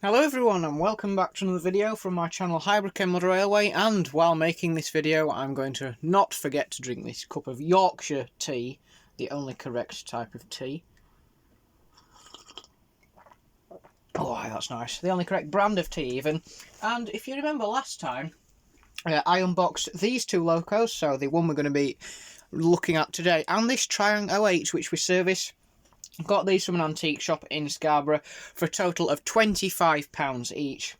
Hello everyone and welcome back to another video from my channel Hybrid Railway, and while making this video I'm going to not forget to drink this cup of Yorkshire tea, the only correct type of tea. Oh, that's nice. The only correct brand of tea even. And if you remember last time, I unboxed these two locos, so the one we're going to be looking at today and this Triang 08 which we service. Got these from an antique shop in Scarborough for a total of £25 each.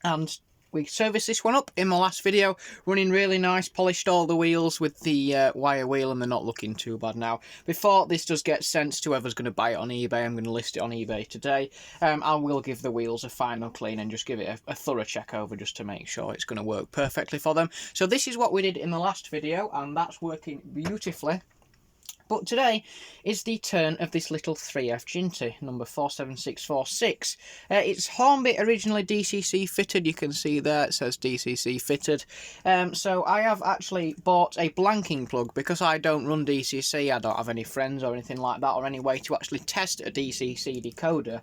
And we serviced this one up in my last video, running really nice, polished all the wheels with the wire wheel, and they're not looking too bad now. Before this does get sent to whoever's going to buy it on eBay, I'm going to list it on eBay today. I will give the wheels a final clean and just give it a thorough check over just to make sure it's going to work perfectly for them. So this is what we did in the last video, and that's working beautifully. But today is the turn of this little 3F Jinty, number 47646. It's Hornby, originally DCC fitted. You can see there it says DCC fitted. So I have actually bought a blanking plug because I don't run DCC. I don't have any friends or anything like that, or any way to actually test a DCC decoder.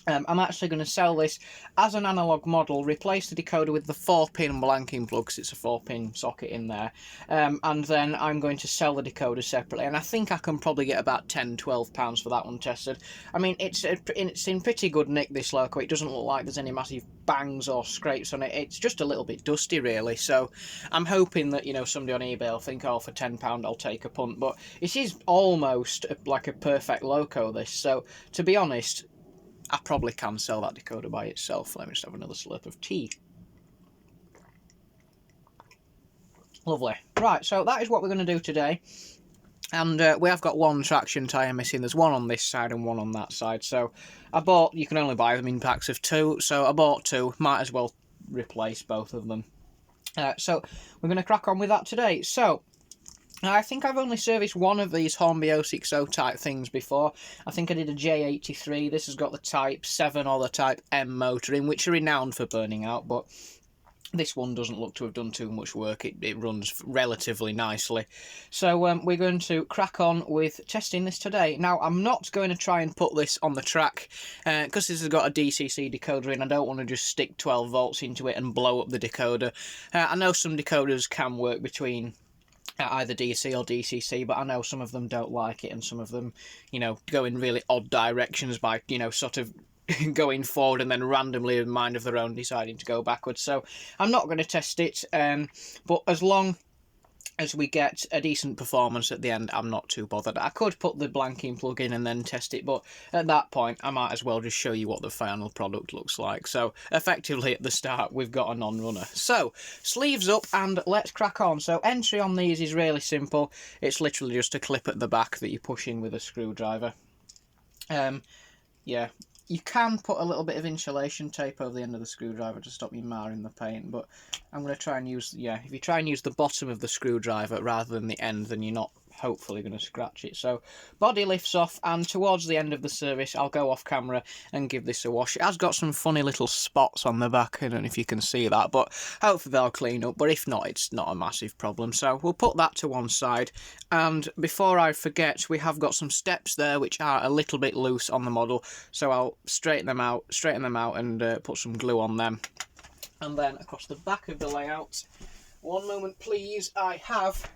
I'm actually going to sell this as an analogue model, replace the decoder with the 4-pin blanking plug, because it's a 4-pin socket in there, and then I'm going to sell the decoder separately, and I think I can probably get about £10–12 for that one tested. I mean, it's in pretty good nick, this loco. It doesn't look like there's any massive bangs or scrapes on it. It's just a little bit dusty, really, so I'm hoping that, you know, somebody on eBay will think, oh, for £10 I'll take a punt, but it is almost like a perfect loco, this, so to be honest, I probably can sell that decoder by itself. Let me just have another slurp of tea. Lovely. Right, so that is what we're going to do today. And we have got one traction tyre missing. There's one on this side and one on that side. So I bought, you can only buy them in packs of 2. So I bought 2. Might as well replace both of them. So we're going to crack on with that today. So I think I've only serviced one of these Hornby 060 type things before. I think I did a J83. This has got the Type 7 or the Type M motor in, which are renowned for burning out, but this one doesn't look to have done too much work. It runs relatively nicely. So we're going to crack on with testing this today. Now, I'm not going to try and put this on the track, because this has got a DCC decoder in. I don't want to just stick 12 volts into it and blow up the decoder. I know some decoders can work between either DC or DCC, but I know some of them don't like it, and some of them, you know, go in really odd directions by, you know, sort of going forward and then randomly, in mind of their own, deciding to go backwards. So I'm not going to test it, but as long as we get a decent performance at the end, I'm not too bothered. I could put the blanking plug in and then test it, but at that point I might as well just show you what the final product looks like. So effectively at the start we've got a non-runner. So sleeves up and let's crack on. So entry on these is really simple. It's literally just a clip at the back that you push in with a screwdriver. Yeah, you can put a little bit of insulation tape over the end of the screwdriver to stop you marring the paint, but I'm going to try and use, yeah, if you try and use the bottom of the screwdriver rather than the end, then you're not hopefully going to scratch it. So body lifts off, and towards the end of the service I'll go off camera and give this a wash. It has got some funny little spots on the back. I don't know if you can see that, but hopefully they'll clean up, but if not, it's not a massive problem. So we'll put that to one side, and before I forget, we have got some steps there which are a little bit loose on the model, so I'll straighten them out and put some glue on them. And then across the back of the layout, one moment please, I have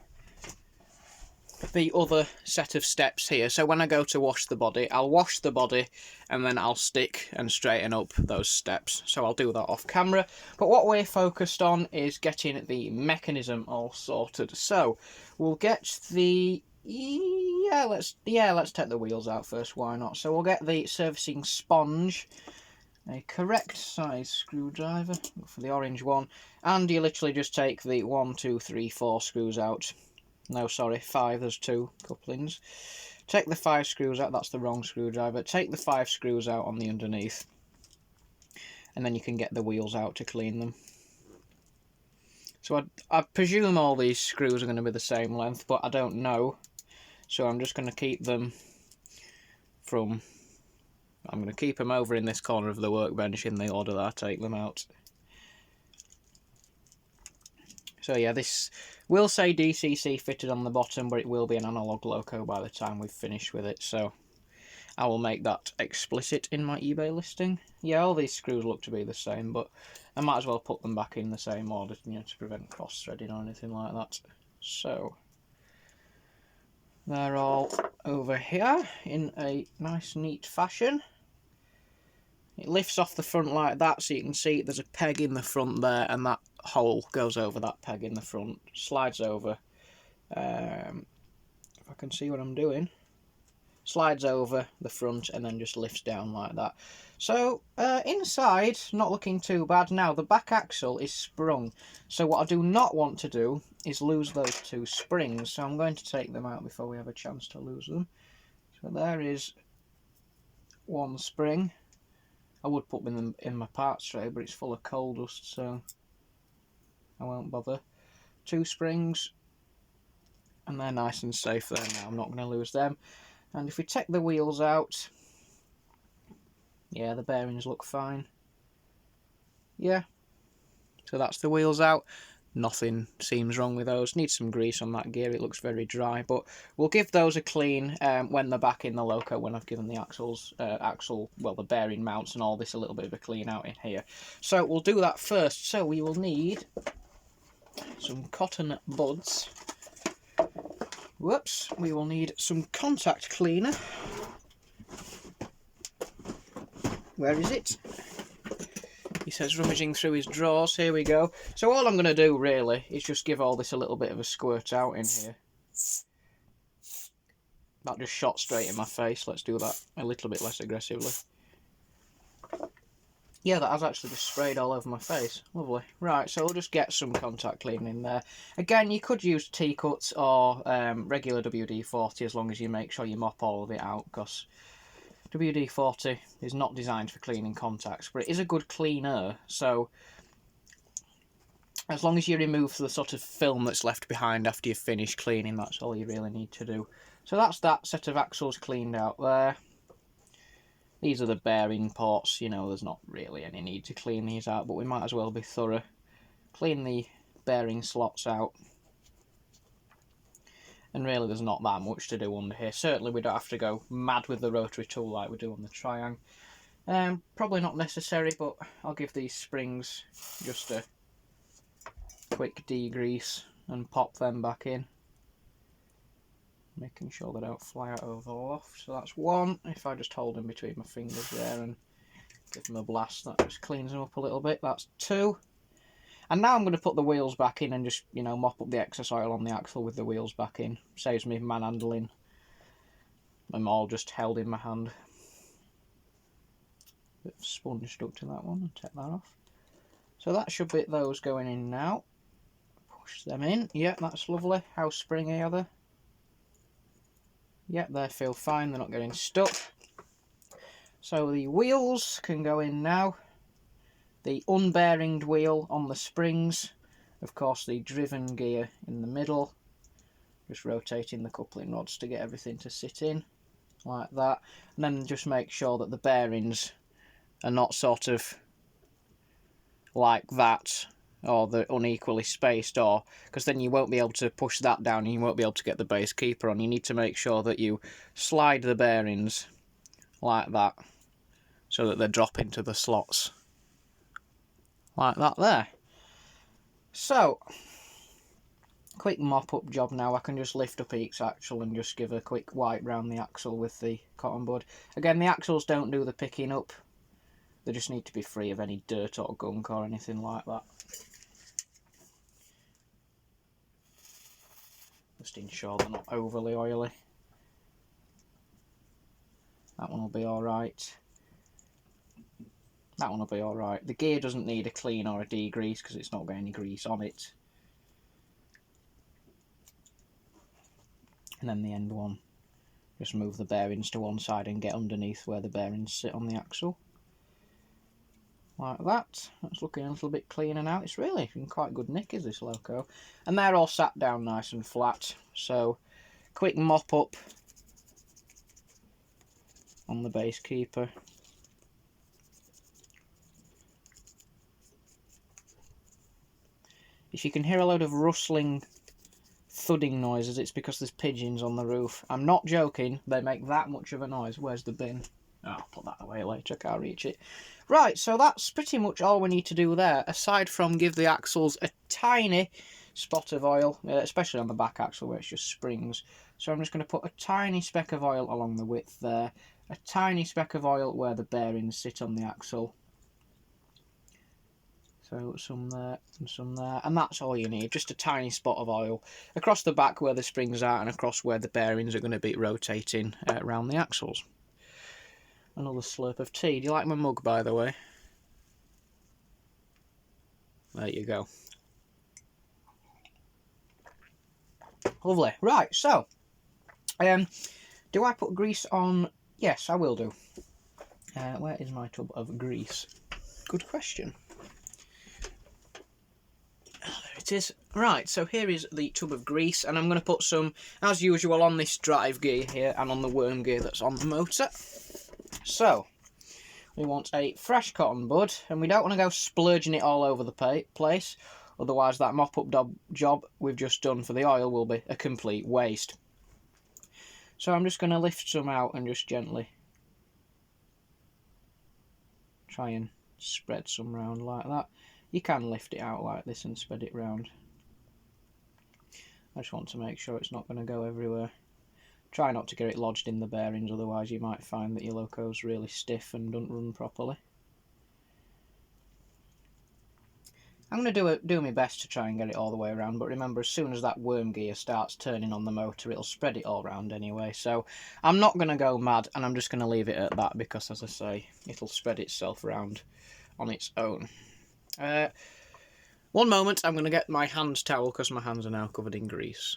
the other set of steps here. So when I go to wash the body, I'll wash the body and then I'll stick and straighten up those steps. So I'll do that off camera. But what we're focused on is getting the mechanism all sorted. So we'll get the, let's take the wheels out first, why not? So we'll get the servicing sponge, a correct size screwdriver for the orange one, and you literally just take the 1, 2, 3, 4 screws out. No, sorry, 5, there's 2 couplings. Take the 5 screws out, that's the wrong screwdriver. Take the 5 screws out on the underneath, and then you can get the wheels out to clean them. So I presume all these screws are going to be the same length, but I don't know. So I'm just going to keep them I'm going to keep them over in this corner of the workbench in the order that I take them out. So yeah, this will say DCC fitted on the bottom, but it will be an analogue loco by the time we've finished with it. So I will make that explicit in my eBay listing. Yeah, all these screws look to be the same, but I might as well put them back in the same order, you know, to prevent cross-threading or anything like that. So they're all over here in a nice neat fashion. It lifts off the front like that, so you can see there's a peg in the front there, and that hole goes over that peg in the front, slides over. If I can see what I'm doing, slides over the front and then just lifts down like that. So inside, not looking too bad. Now the back axle is sprung, so what I do not want to do is lose those two springs, so I'm going to take them out before we have a chance to lose them. So there is one spring. I would put them in my parts tray, but it's full of coal dust, so I won't bother. Two springs, and they're nice and safe there now. I'm not going to lose them. And if we take the wheels out, yeah, the bearings look fine. Yeah, so that's the wheels out. Nothing seems wrong with those. Need some grease on that gear, it looks very dry, but we'll give those a clean when they're back in the loco, when I've given the the bearing mounts and all this a little bit of a clean out in here. So we'll do that first. So we will need some cotton buds. Whoops, we will need some contact cleaner. Where is it? He says rummaging through his drawers. Here we go. So all I'm going to do really is just give all this a little bit of a squirt out in here. That just shot straight in my face. Let's do that a little bit less aggressively. Yeah, that has actually just sprayed all over my face. Lovely. Right, so we'll just get some contact cleaner in there. Again, you could use T-cuts or regular WD-40 as long as you make sure you mop all of it out, because WD-40 is not designed for cleaning contacts, but it is a good cleaner, so as long as you remove the sort of film that's left behind after you've finished cleaning, that's all you really need to do. So that's that set of axles cleaned out there. These are the bearing ports, you know, there's not really any need to clean these out, but we might as well be thorough. Clean the bearing slots out. And really there's not that much to do under here. Certainly we don't have to go mad with the rotary tool like we do on the Triang. Probably not necessary, but I'll give these springs just a quick degrease and pop them back in. Making sure they don't fly out over the loft. So that's one. If I just hold them between my fingers there and give them a blast, that just cleans them up a little bit. That's two. And now I'm going to put the wheels back in and just, you know, mop up the excess oil on the axle with the wheels back in. Saves me manhandling them all just held in my hand. Bit of sponge stuck to that one, and take that off. So that should be those going in now. Push them in. Yeah, that's lovely. How springy are they? Yeah, they feel fine, they're not getting stuck. So the wheels can go in now. The unbearinged wheel on the springs, of course the driven gear in the middle, just rotating the coupling rods to get everything to sit in, like that, and then just make sure that the bearings are not sort of like that, or they're unequally spaced, or because then you won't be able to push that down and you won't be able to get the base keeper on. You need to make sure that you slide the bearings like that, so that they drop into the slots. Like that there. So, quick mop up job now. I can just lift up each axle and just give a quick wipe round the axle with the cotton bud. Again, the axles don't do the picking up. They just need to be free of any dirt or gunk or anything like that. Just ensure they're not overly oily. That one will be alright. That one will be alright. The gear doesn't need a clean or a degrease because it's not got any grease on it. And then the end one, just move the bearings to one side and get underneath where the bearings sit on the axle. Like that. That's looking a little bit cleaner now. It's really in quite good nick, is this loco. And they're all sat down nice and flat. So, quick mop up on the base keeper. If you can hear a load of rustling thudding noises, it's because there's pigeons on the roof. I'm not joking, they make that much of a noise. Where's the bin? Oh, I'll put that away later, I can't reach it. Right, so that's pretty much all we need to do there, aside from give the axles a tiny spot of oil, especially on the back axle where it's just springs. So I'm just going to put a tiny speck of oil along the width there, a tiny speck of oil where the bearings sit on the axle. So some there and some there, and that's all you need, just a tiny spot of oil across the back where the springs are and across where the bearings are going to be rotating around the axles. Another slurp of tea. Do you like my mug, by the way? There you go. Lovely. Right, so, do I put grease on? Yes, I will do. Where is my tub of grease? Good question. There it is. Right, so here is the tub of grease, and I'm going to put some, as usual, on this drive gear here and on the worm gear that's on the motor. So, we want a fresh cotton bud, and we don't want to go splurging it all over the place, otherwise that mop-up job we've just done for the oil will be a complete waste. So I'm just going to lift some out and just gently try and spread some round like that. You can lift it out like this and spread it round. I just want to make sure it's not going to go everywhere. Try not to get it lodged in the bearings, otherwise you might find that your loco's really stiff and don't run properly. I'm going to do my best to try and get it all the way around, but remember, as soon as that worm gear starts turning on the motor, it'll spread it all around anyway. So I'm not going to go mad, and I'm just going to leave it at that because, as I say, it'll spread itself around on its own. One moment, I'm going to get my hand towel because my hands are now covered in grease.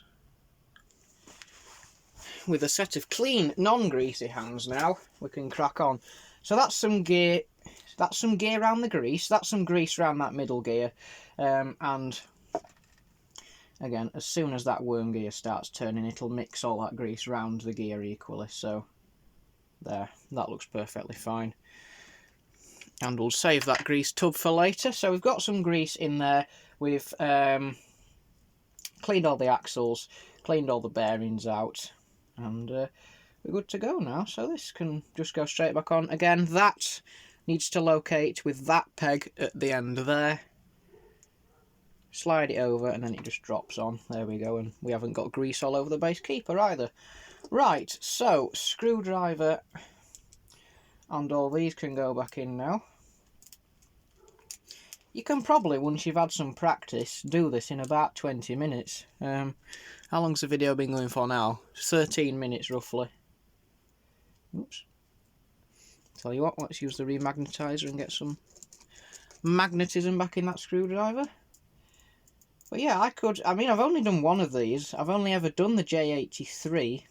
With a set of clean, non-greasy hands now, we can crack on. So that's some gear. That's some gear around the grease. That's some grease around that middle gear. And again, as soon as that worm gear starts turning, it'll mix all that grease around the gear equally. So there, that looks perfectly fine. And we'll save that grease tub for later. So we've got some grease in there. We've cleaned all the axles, cleaned all the bearings out, and we're good to go now. So this can just go straight back on. Again, that needs to locate with that peg at the end there. Slide it over and then it just drops on. There we go, and we haven't got grease all over the base keeper either. Right, so screwdriver and all these can go back in now. You can probably, once you've had some practice, do this in about 20 minutes. How long's the video been going for now? 13 minutes roughly. Oops. Tell you what, let's use the remagnetizer and get some magnetism back in that screwdriver. But yeah, I mean, I've only done one of these. I've only ever done the J83.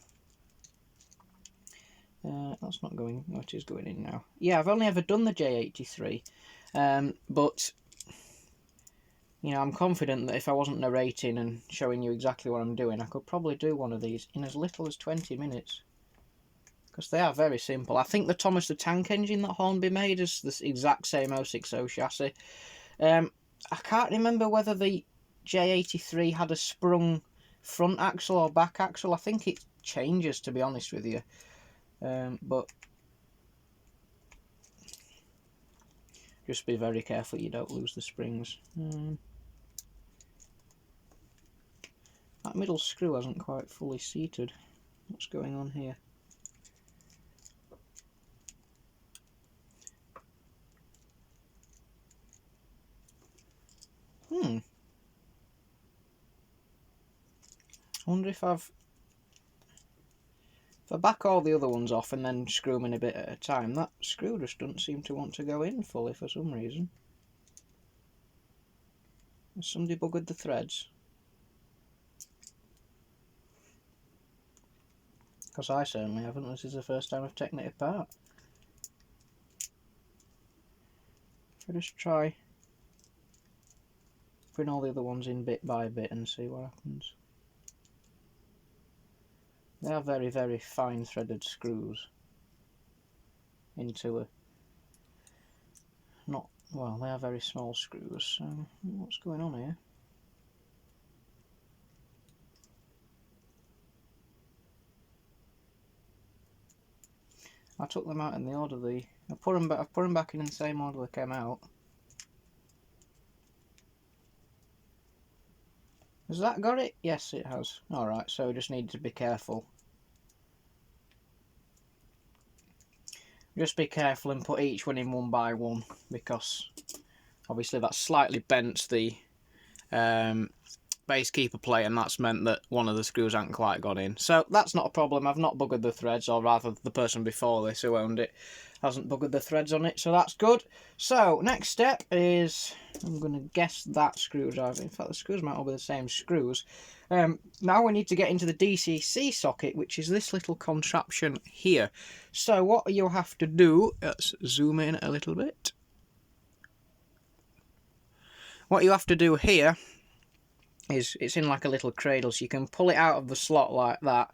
That's not going, no, it is going in now. Yeah, I've only ever done the J83. But, you know, I'm confident that if I wasn't narrating and showing you exactly what I'm doing, I could probably do one of these in as little as 20 minutes. Because they are very simple. I think the Thomas the Tank engine that Hornby made is the exact same 060 chassis. I can't remember whether the J83 had a sprung front axle or back axle. I think it changes, to be honest with you. But just be very careful you don't lose the springs. That middle screw hasn't quite fully seated. What's going on here? I wonder if I back all the other ones off and then screw them in a bit at a time, that screw just doesn't seem to want to go in fully for some reason. Has somebody buggered the threads? Because I certainly haven't. This is the first time I've taken it apart. I'll just try putting all the other ones in bit by bit and see what happens. They are very, very fine threaded screws into a not, well, they are very small screws, so what's going on here? I took them out in the order I've put them back in the same order they came out. Has that got it? Yes, it has. Alright, so we just need to be careful. Just be careful and put each one in one by one, because obviously that's slightly bent the base keeper plate, and that's meant that one of the screws hasn't quite got in. So that's not a problem. I've not buggered the threads, or rather the person before this who owned it hasn't buggered the threads on it, so that's good. So next step is, I'm going to guess that screwdriver. In fact, the screws might all be the same screws. Now we need to get into the DCC socket, which is this little contraption here. So what you'll have to do, let's zoom in a little bit. What you have to do here is, it's in like a little cradle, so you can pull it out of the slot like that,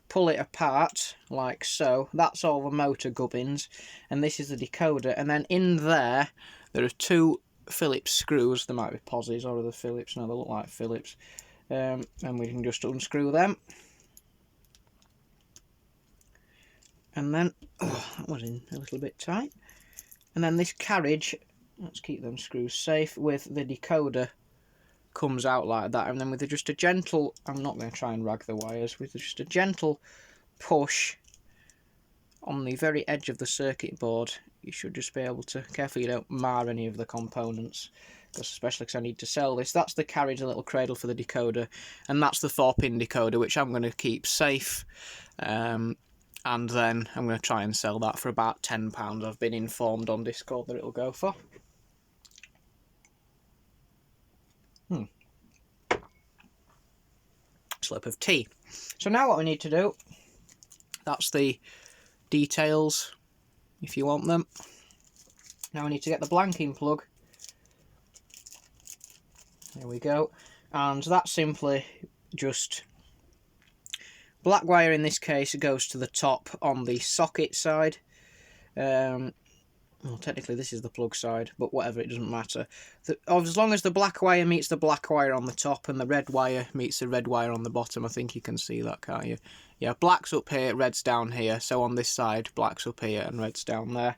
pull it apart like so. That's all the motor gubbins, and this is the decoder. And then in there are two Phillips screws. They might be Posies or the Phillips. No, they look like Phillips. And we can just unscrew them. And then, oh, that was in a little bit tight. And then this carriage, let's keep them screws safe, with the decoder comes out like that. And then with just a gentle, I'm not going to try and rag the wires, with just a gentle push on the very edge of the circuit board, you should just be able to, careful you don't mar any of the components, especially because I need to sell this. That's the carriage, the little cradle for the decoder, and that's the 4-pin decoder, which I'm going to keep safe. And then I'm going to try and sell that for about £10. I've been informed on Discord that it'll go for. Slip of tea. So now what we need to do, that's the details if you want them. Now we need to get the blanking plug. There we go. And that's simply just black wire. In this case, it goes to the top on the socket side. Well, technically this is the plug side, but whatever, it doesn't matter. As long as the black wire meets the black wire on the top and the red wire meets the red wire on the bottom. I think you can see that, can't you? Yeah, black's up here, red's down here. So on this side, black's up here and red's down there.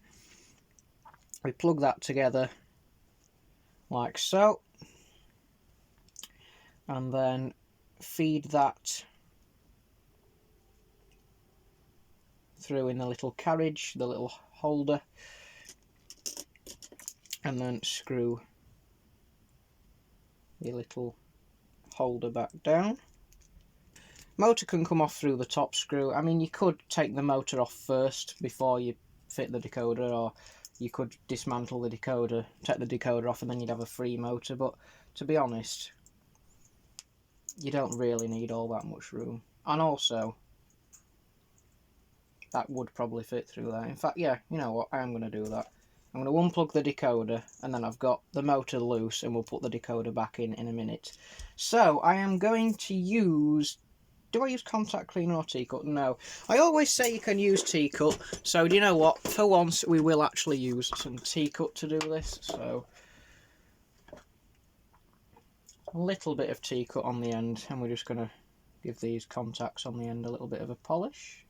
We plug that together like so. And then feed that through in the little carriage, the little holder. And then screw the little holder back down. Motor can come off through the top screw. I mean, you could take the motor off first before you fit the decoder, or you could dismantle the decoder, take the decoder off, and then you'd have a free motor. But to be honest, you don't really need all that much room. And also, that would probably fit through there. In fact, yeah, you know what, I am going to do that. I'm going to unplug the decoder, and then I've got the motor loose, and we'll put the decoder back in a minute. So I am going to use... Do I use contact cleaner or T-cut? No. I always say you can use T-cut, so do you know what? For once, we will actually use some T-cut to do this. So a little bit of T-cut on the end, and we're just going to give these contacts on the end a little bit of a polish.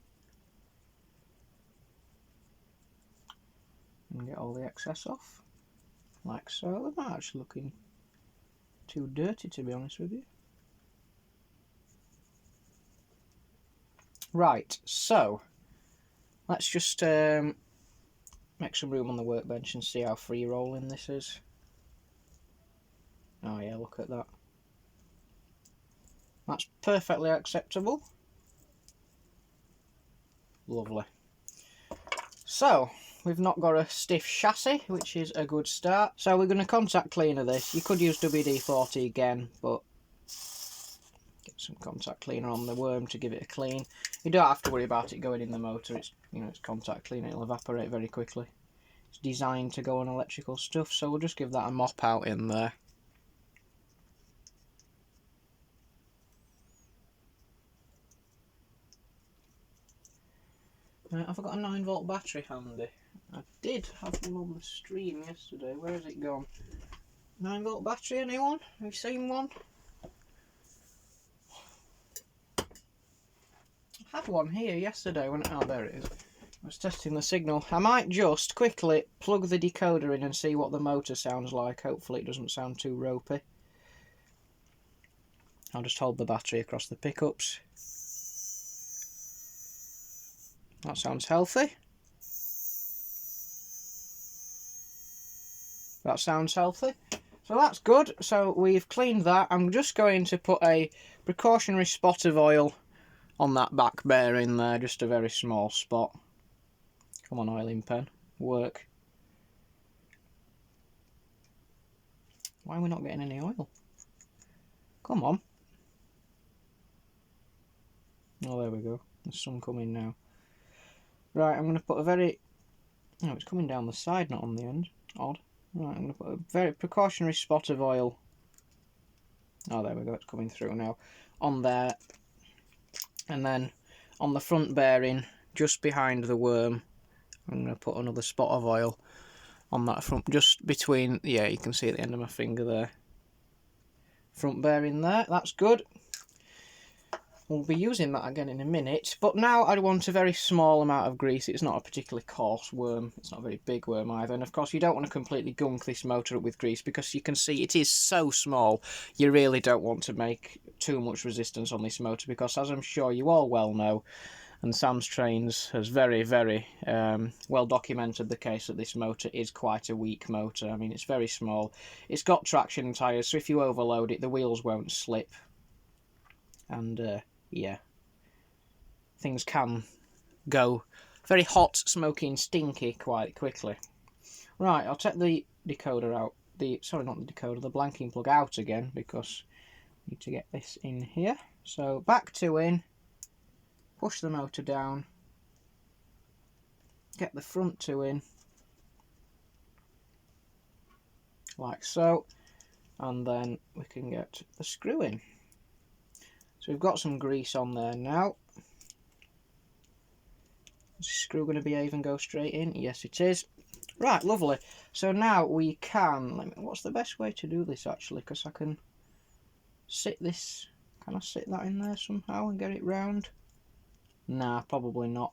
And get all the excess off, like so. They're not actually looking too dirty, to be honest with you. Right, so let's just make some room on the workbench and see how free rolling this is. Oh yeah, look at that. That's perfectly acceptable. Lovely. So we've not got a stiff chassis, which is a good start. So we're going to contact cleaner this. You could use WD-40 again, but get some contact cleaner on the worm to give it a clean. You don't have to worry about it going in the motor. It's, you know, it's contact cleaner. It'll evaporate very quickly. It's designed to go on electrical stuff, so we'll just give that a mop out in there. Have I got a 9-volt battery handy? I did have one on the stream yesterday. Where has it gone? 9-volt battery, anyone? Have you seen one? I had one here yesterday when... Oh, there it is. It's testing the signal. I might just quickly plug the decoder in and see what the motor sounds like. Hopefully it doesn't sound too ropey. I'll just hold the battery across the pickups. That sounds healthy. That sounds healthy. So that's good. So we've cleaned that. I'm just going to put a precautionary spot of oil on that back bearing there. Just a very small spot. Come on, oiling pen. Work. Why are we not getting any oil? Come on. Oh, there we go. There's some coming now. Right, I'm going to put a very... Oh, it's coming down the side, not on the end. Odd. Right, I'm going to put a very precautionary spot of oil. Oh, there we go. It's coming through now. On there. And then on the front bearing, just behind the worm, I'm going to put another spot of oil on that front, just between, yeah, you can see at the end of my finger there. Front bearing there, that's good. We'll be using that again in a minute, but now I want a very small amount of grease. It's not a particularly coarse worm, it's not a very big worm either, and of course you don't want to completely gunk this motor up with grease because you can see it is so small. You really don't want to make too much resistance on this motor because, as I'm sure you all well know, and Sam's Trains has very, very well documented the case that this motor is quite a weak motor. I mean, it's very small. It's got traction tyres, so if you overload it, the wheels won't slip. And, yeah, things can go very hot, smoky and stinky quite quickly. Right, I'll take the decoder out. Sorry, not the decoder, the blanking plug out again because I need to get this in here. So, back two in. Push the motor down, get the front two in, like so, and then we can get the screw in. So we've got some grease on there now. Is the screw going to behave and go straight in? Yes, it is. Right, lovely. So now we can, what's the best way to do this actually? Because I can sit this, can I sit that in there somehow and get it round? Nah, probably not.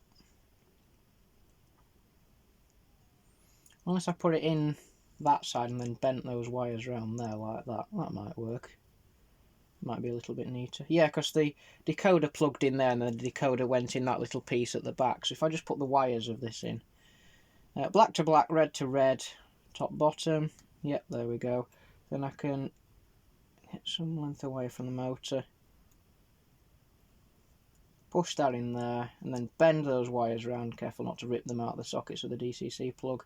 Unless I put it in that side and then bent those wires around there like that. That might work. Might be a little bit neater. Yeah, because the decoder plugged in there and the decoder went in that little piece at the back. So if I just put the wires of this in. Black to black, red to red, top bottom. Yep, there we go. Then I can get some length away from the motor. Push that in there and then bend those wires around, careful not to rip them out of the sockets of the DCC plug,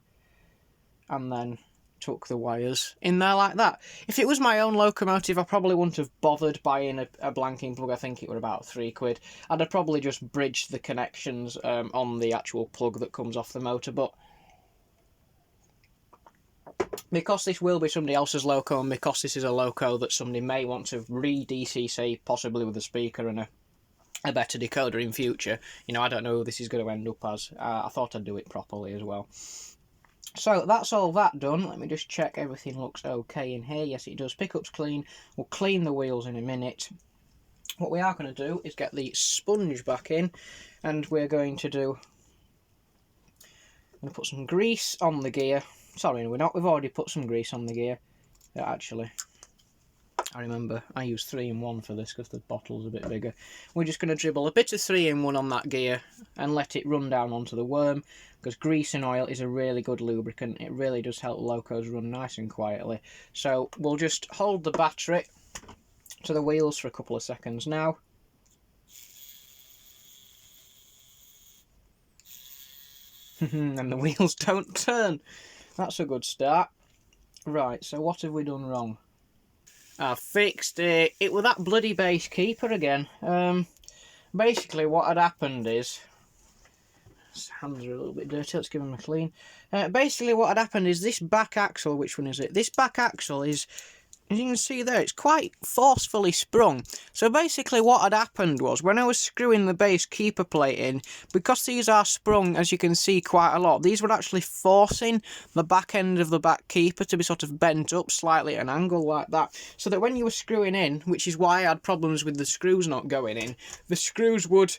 and then tuck the wires in there like that. If it was my own locomotive, I probably wouldn't have bothered buying a blanking plug. I think it were about £3. I'd have probably just bridged the connections on the actual plug that comes off the motor, but because this will be somebody else's loco and because this is a loco that somebody may want to re-DCC, possibly with a speaker and a better decoder in future, you know, I don't know who this is going to end up as. I thought I'd do it properly as well. So that's all that done. Let me just check everything looks okay in here. Yes, it does. Pickup's clean. We'll clean the wheels in a minute. What we are going to do is get the sponge back in, and we're going to do... I'm going to put some grease on the gear. Sorry, we're not. We've already put some grease on the gear. Actually, I remember I used 3-in-1 for this because the bottle's a bit bigger. We're just going to dribble a bit of 3-in-1 on that gear and let it run down onto the worm, because grease and oil is a really good lubricant. It really does help locos run nice and quietly. So we'll just hold the battery to the wheels for a couple of seconds now. And the wheels don't turn. That's a good start. Right, so what have we done wrong? I fixed it. It was that bloody base keeper again. Basically what had happened is... His hands are a little bit dirty, let's give them a clean. Basically what had happened is this back axle, which one is it? This back axle is as you can see there, it's quite forcefully sprung. So basically what had happened was, when I was screwing the base keeper plate in, because these are sprung, as you can see, quite a lot, these were actually forcing the back end of the back keeper to be sort of bent up slightly at an angle like that. So that when you were screwing in, which is why I had problems with the screws not going in, the screws would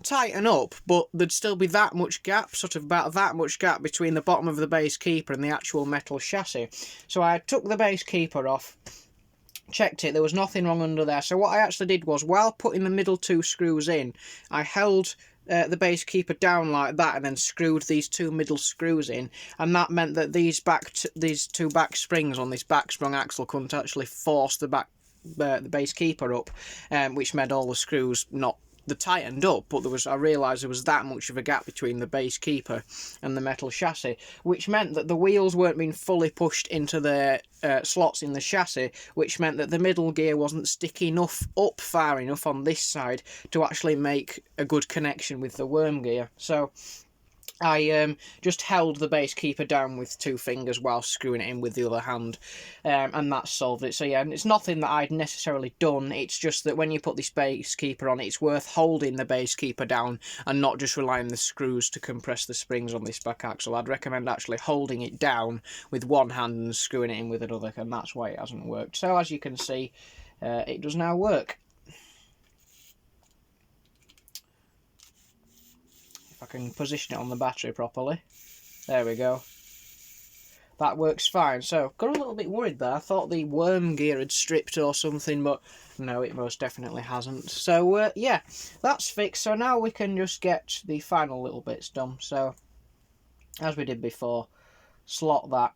tighten up, but there'd still be that much gap, sort of about that much gap between the bottom of the base keeper and the actual metal chassis. So I took the base keeper off, checked it, there was nothing wrong under there. So what I actually did was, while putting the middle two screws in, I held the base keeper down like that and then screwed these two middle screws in, and that meant that these two back springs on this back sprung axle couldn't actually force the base keeper up, which made all the screws not tightened up, but I realised there was that much of a gap between the base keeper and the metal chassis, which meant that the wheels weren't being fully pushed into the slots in the chassis, which meant that the middle gear wasn't sticking up far enough on this side to actually make a good connection with the worm gear. So I just held the base keeper down with two fingers while screwing it in with the other hand, and that solved it. So yeah, and it's nothing that I'd necessarily done, it's just that when you put this base keeper on, it's worth holding the base keeper down and not just relying on the screws to compress the springs on this back axle. I'd recommend actually holding it down with one hand and screwing it in with another, and that's why it hasn't worked. So as you can see, it does now work. If I can position it on the battery properly. There we go. That works fine. So, got a little bit worried there. I thought the worm gear had stripped or something, but no, it most definitely hasn't. So, yeah, that's fixed. So now we can just get the final little bits done. So, as we did before, slot that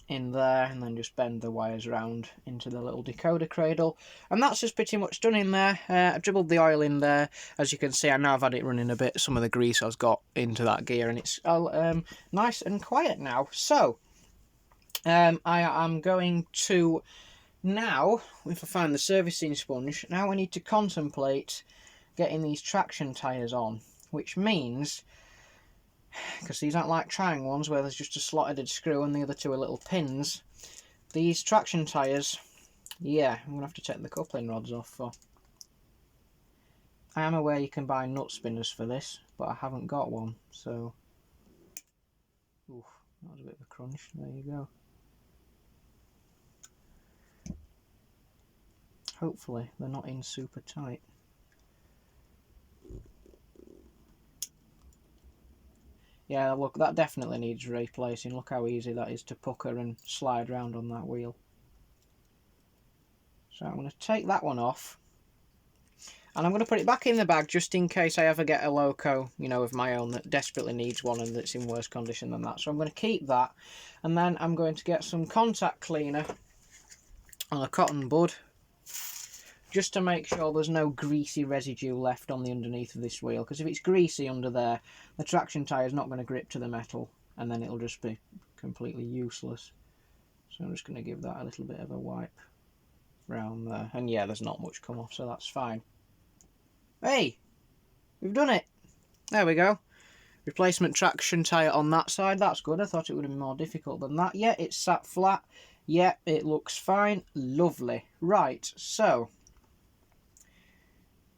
in there and then just bend the wires around into the little decoder cradle, and that's just pretty much done in there. I've dribbled the oil in there. As you can see, I now have had it running a bit. Some of the grease has got into that gear and it's nice and quiet now. So I am going to now, if I find the servicing sponge, now I need to contemplate getting these traction tyres on, which means, because these aren't like triangle ones where there's just a slot-headed screw and the other two are little pins, these traction tyres, yeah, I'm going to have to take the coupling rods off for. I am aware you can buy nut spinners for this, but I haven't got one, so. Oof, that was a bit of a crunch, there you go. Hopefully they're not in super tight. Yeah, look, that definitely needs replacing. Look how easy that is to pucker and slide around on that wheel. So I'm going to take that one off. And I'm going to put it back in the bag just in case I ever get a loco, you know, of my own that desperately needs one and that's in worse condition than that. So I'm going to keep that. And then I'm going to get some contact cleaner on a cotton bud, just to make sure there's no greasy residue left on the underneath of this wheel, because if it's greasy under there, the traction tyre is not going to grip to the metal and then it'll just be completely useless. So I'm just going to give that a little bit of a wipe round there, and yeah, there's not much come off, so that's fine. Hey, we've done it. There we go. Replacement traction tyre on that side. That's good. I thought it would have been more difficult than that. Yeah, it's sat flat. Yeah, it looks fine. Lovely. Right, so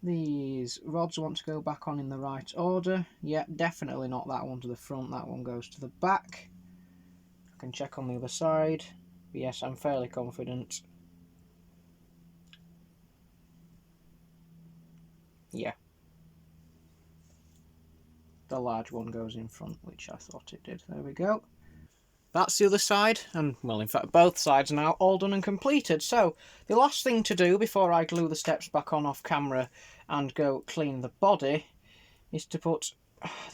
these rods want to go back on in the right order. Yeah, definitely not that one to the front. That one goes to the back. I can check on the other side. But yes, I'm fairly confident. Yeah. The large one goes in front, which I thought it did. There we go. That's the other side, and well, in fact, both sides are now all done and completed. So, the last thing to do before I glue the steps back on off camera and go clean the body is to put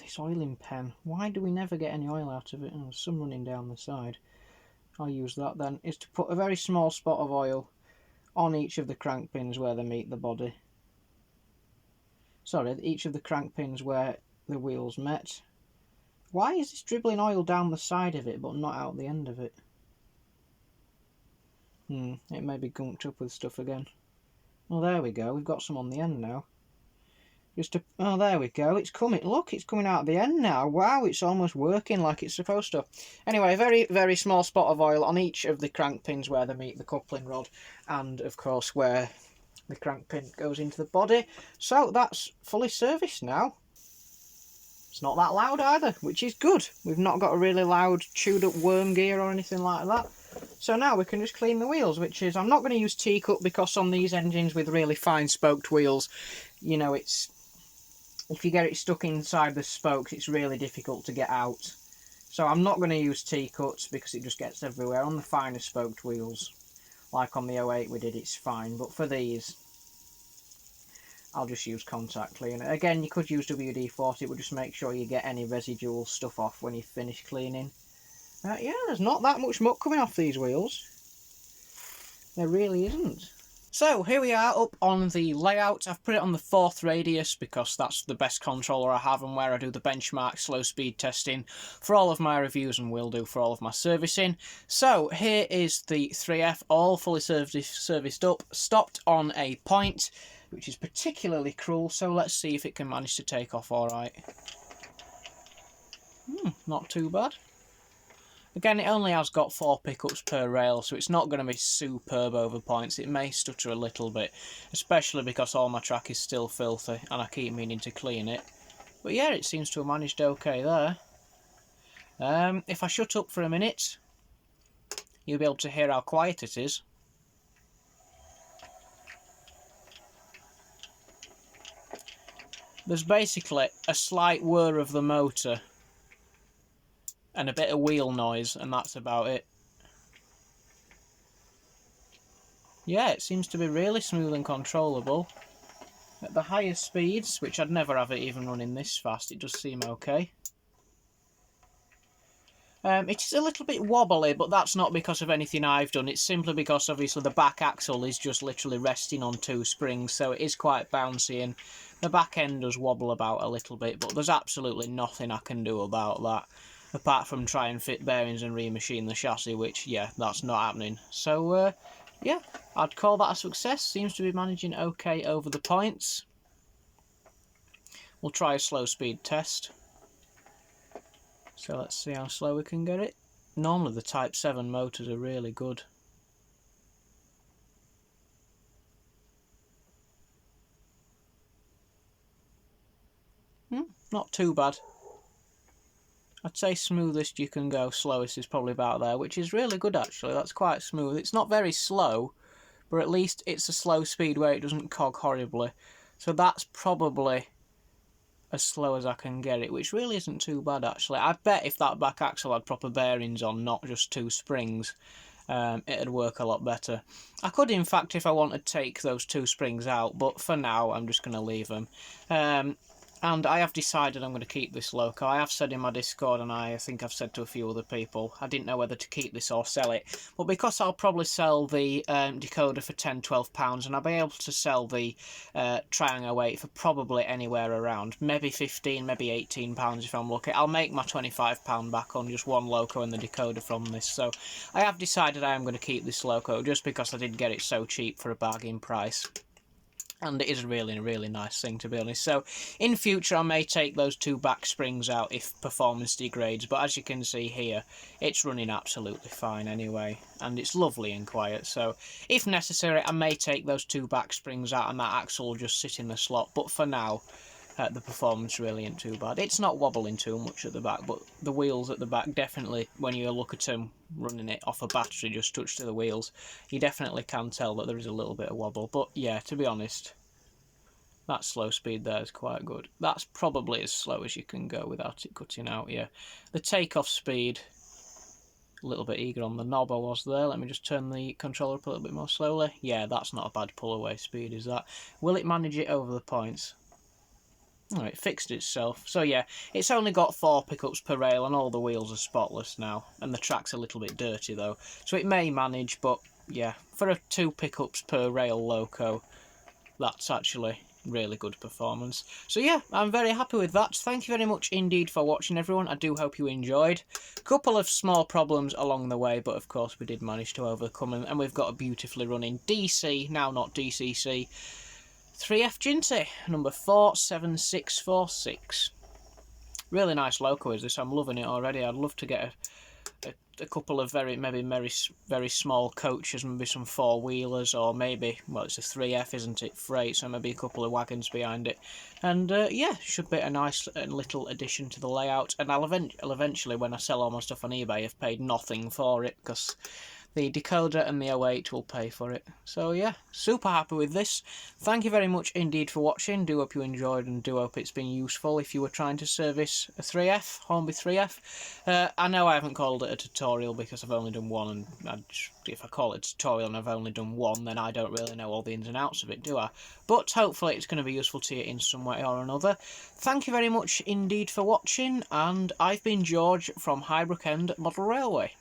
this oiling pen. Why do we never get any oil out of it? Oh, there's some running down the side. I'll use that then. Is to put a very small spot of oil on each of the crank pins where they meet the body. Sorry, each of the crank pins where the wheels met. Why is this dribbling oil down the side of it but not out the end of it? It may be gunked up with stuff again. Well, there we go. We've got some on the end now. Oh, there we go. It's coming. Look, it's coming out at the end now. Wow, it's almost working like it's supposed to. Anyway, very, very small spot of oil on each of the crank pins where they meet the coupling rod, and of course where the crank pin goes into the body. So that's fully serviced now. It's not that loud either, which is good. We've not got a really loud chewed up worm gear or anything like that. So now we can just clean the wheels, which is, I'm not going to use T-cut because on these engines with really fine spoked wheels, you know, it's, if you get it stuck inside the spokes, it's really difficult to get out. So I'm not going to use T-cuts because it just gets everywhere. On the finer spoked wheels, like on the 08 we did, it's fine. But for these, I'll just use contact cleaner. Again, you could use WD-40, but just make sure you get any residual stuff off when you finish cleaning. Yeah, there's not that much muck coming off these wheels. There really isn't. So, here we are up on the layout. I've put it on the 4th radius because that's the best controller I have and where I do the benchmark slow speed testing for all of my reviews and will do for all of my servicing. So, here is the 3F, all fully serviced up, stopped on a point, which is particularly cruel, so let's see if it can manage to take off alright. Not too bad. Again, it only has got 4 pickups per rail, so it's not going to be superb over points. It may stutter a little bit, especially because all my track is still filthy and I keep meaning to clean it. But yeah, it seems to have managed okay there. If I shut up for a minute, you'll be able to hear how quiet it is. There's basically a slight whir of the motor and a bit of wheel noise, and that's about it. Yeah, it seems to be really smooth and controllable. At the highest speeds, which I'd never have it even running this fast, it does seem okay. It is a little bit wobbly, but that's not because of anything I've done. It's simply because obviously the back axle is just literally resting on 2 springs, so it is quite bouncy, and the back end does wobble about a little bit, but there's absolutely nothing I can do about that, apart from try and fit bearings and remachine the chassis, which, yeah, that's not happening. So, yeah, I'd call that a success. Seems to be managing okay over the points. We'll try a slow speed test. So let's see how slow we can get it. Normally the Type 7 motors are really good. Not too bad. I'd say smoothest you can go, slowest is probably about there, which is really good actually. That's quite smooth. It's not very slow, but at least it's a slow speed where it doesn't cog horribly. So that's probably as slow as I can get it, which really isn't too bad actually. I bet if that back axle had proper bearings on, not just 2 springs, it'd work a lot better. I could in fact, if I wanted, take those 2 springs out, but for now I'm just going to leave them. And I have decided I'm going to keep this loco. I have said in my Discord, and I think I've said to a few other people, I didn't know whether to keep this or sell it. But because I'll probably sell the decoder for £10–12, and I'll be able to sell the Triangle 08 for probably anywhere around, maybe £15, maybe £18 if I'm lucky. I'll make my £25 back on just one loco and the decoder from this. So I have decided I am going to keep this loco just because I did get it so cheap for a bargain price. And it is really a really nice thing, to be honest. So in future I may take those 2 back springs out if performance degrades, but as you can see here, it's running absolutely fine anyway, and it's lovely and quiet. So if necessary I may take those 2 back springs out and that axle will just sit in the slot, but for now the performance really ain't too bad. It's not wobbling too much at the back, but the wheels at the back definitely, when you look at them running it off a battery just touched to the wheels, you definitely can tell that there is a little bit of wobble. But yeah, to be honest, that slow speed there is quite good. That's probably as slow as you can go without it cutting out, yeah. The takeoff speed, a little bit eager on the knob I was there. Let me just turn the controller up a little bit more slowly. Yeah, that's not a bad pull away speed, is that? Will it manage it over the points? Oh, it fixed itself. So yeah, it's only got 4 pickups per rail and all the wheels are spotless now. And the track's a little bit dirty though. So it may manage, but yeah, for a 2 pickups per rail loco, that's actually really good performance. So yeah, I'm very happy with that. Thank you very much indeed for watching, everyone. I do hope you enjoyed. Couple of small problems along the way, but of course we did manage to overcome them, and we've got a beautifully running DC, now not DCC, 3F Jinty, number 47646. Really nice loco is this. I'm loving it already. I'd love to get a couple of very small coaches, maybe some four-wheelers, or maybe, well, it's a 3F, isn't it, freight, so maybe a couple of wagons behind it. And yeah, should be a nice little addition to the layout. And I'll eventually, when I sell all my stuff on eBay, have paid nothing for it, because the decoder and the 08 will pay for it. So yeah, super happy with this. Thank you very much indeed for watching. Do hope you enjoyed, and do hope it's been useful if you were trying to service a 3F, Hornby 3F. I know I haven't called it a tutorial because I've only done one, and if I call it a tutorial and I've only done one, then I don't really know all the ins and outs of it, do I? But hopefully it's going to be useful to you in some way or another. Thank you very much indeed for watching, and I've been George from Highbrook End Model Railway.